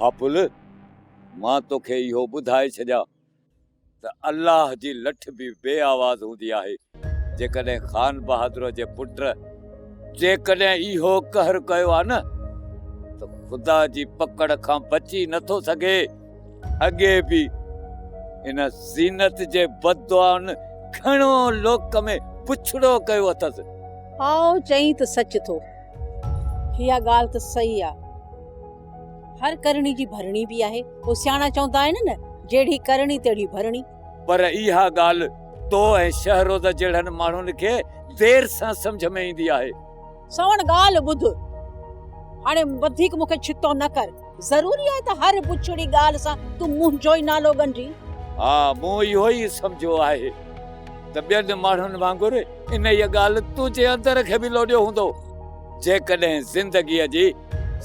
हापुल मां तोखे इहो ॿुधाए छॾिया त अल्लाह जी लठ बि बेआवाज़ हूंदी आहे। जेकॾहिं खान बहादुर जे पुट जेकॾहिं इहो कहर कयो आहे न त ख़ुदा जी पकड़ खां बची नथो सघे। अॻे बि इन ज़ीनत जे बददुआउनि घणो लोक में पुछड़ो कयो अथसि। आओ चई त सच थो। इहा ॻाल्हि त सही आहे। हर करणी जी भरणी भी आहे। वो सियाणा चवंदा आहिनि न, जेड़ी करणी तेड़ी भरणी। पर इहा ॻाल्हि तो ऐं शहरोद जहिड़नि माण्हुनि खे देर सां सम्झ में ईंदी आहे। सवण ॻाल्हि ॿुध, हाणे वधीक मूंखे छितो न कर। ज़रूरी आहे त हर पुछड़ी ॻाल्हि सां तूं मुंहिंजो ई नालो गंढी? हा, मूं इहो ई सम्झो आहे त ॿियनि माण्हुनि वांगुरु इन इहा ॻाल्हि तुंहिंजे अंदर खे बि लोॾियो हूंदो। जेकॾहिं ज़िंदगीअ जी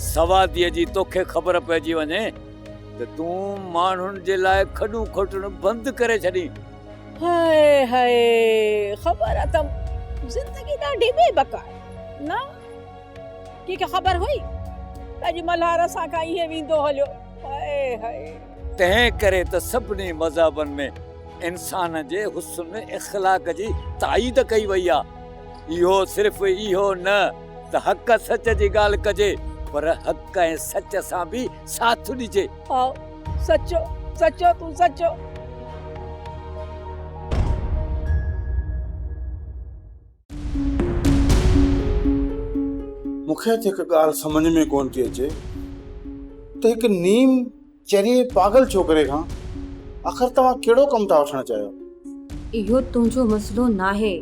सवादीअ जी तोखे ख़बर पइजी वञे त तूं माण्हुनि जे लाइ खॾूं खोटणु बंदि करे छॾी। हाय हाय, ख़बर आहे त ज़िंदगी ॾाढी बेबकार न? कंहिंखे ख़बर हुई अॼु मल्हार सां खां इहे वेंदो हलियो? हाय हाय। तंहिं करे त सभिनी मज़हबनि में इंसान जे हुस्न इख़लाक़ जी ताईद कई वई आहे। इहो सिर्फ़ इहो न त हक़ सच जी ॻाल्हि कजे, पर हक़ ऐं सच सां बि साथ ॾिजे। आओ सचो सचो, तूं सचो। मूंखे हिकु ॻाल्हि सम्झ में कोन थी अचे त हिकु नीम चरिए पागल छोकिरे खां आख़िर तव्हां कहिड़ो कमु था वठणु चाहियो? इहो तुंहिंजो मसइलो नाहे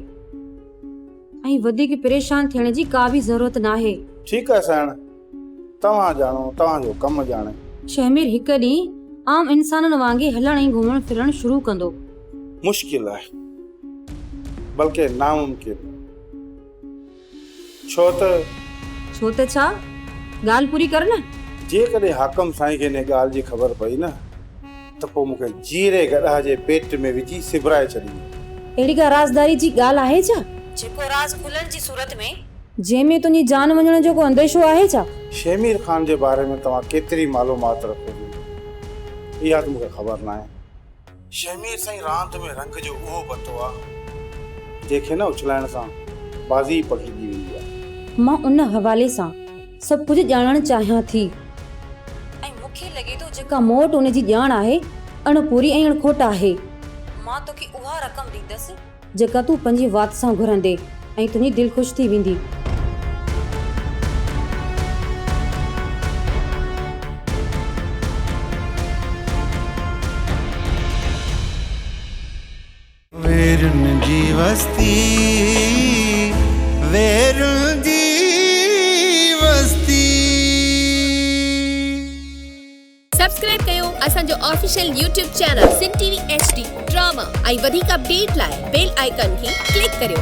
ऐं वधीक परेशान थियण जी का बि ज़रूरत नाहे। ठीकु आहे साईं, तव्हां ॼाणो, तव्हांजो कमु ॼाणे। शहमीर हिकु ॾींहुं आम इंसाननि वांगुरु हलण ऐं घुमण फिरण शुरू कंदो। मुश्किल आहे, बल्कि नामुमकिन। छो त छा? ॻाल्हि पूरी कर न। जेकॾहिं हाकम साईं खे इन ॻाल्हि जी ख़बर पई न त पोइ मूंखे जीरे गॾा जे पेट में विझी सिबराए छॾींदी। अहिड़ी का राज़दारी जी ॻाल्हि आहे छा जेको राज़ खुलण जी सूरत में जंहिंमें तुंहिंजी जान वञण जो को अंदेशो आहे छा? शमीर खान जे बारे में तव्हां केतिरी मालूमात रखो थी, इहा त मूंखे ख़बर न आहे। शमीर साईं रांदि में रंग जो उहो पतो आहे जंहिंखे न उछलाइण सां बाज़ी पकड़जी वेंदी आहे। मां उन हवाले सां सभु कुझु ॼाणणु चाहियां थी ऐं मूंखे लॻे थो जेका मूं वटि उन जी ॼाण आहे अणपूरी ऐं अणखोट आहे। मां तोखे उहा रक़म ॾींदसि जेका तूं पंहिंजी वात सां घुरंदे ऐं तुंहिंजी दिलि ख़ुशि थी वेंदी। वेरुन जी वस्ती, वेरुन जी वस्ती। सब्सक्राइब कयो असांजो ऑफिशियल यूट्यूब चैनल सिन टीवी HD ड्रामा ऐं वधीक अपडेट लाइ बेल आइकन खे क्लिक करियो।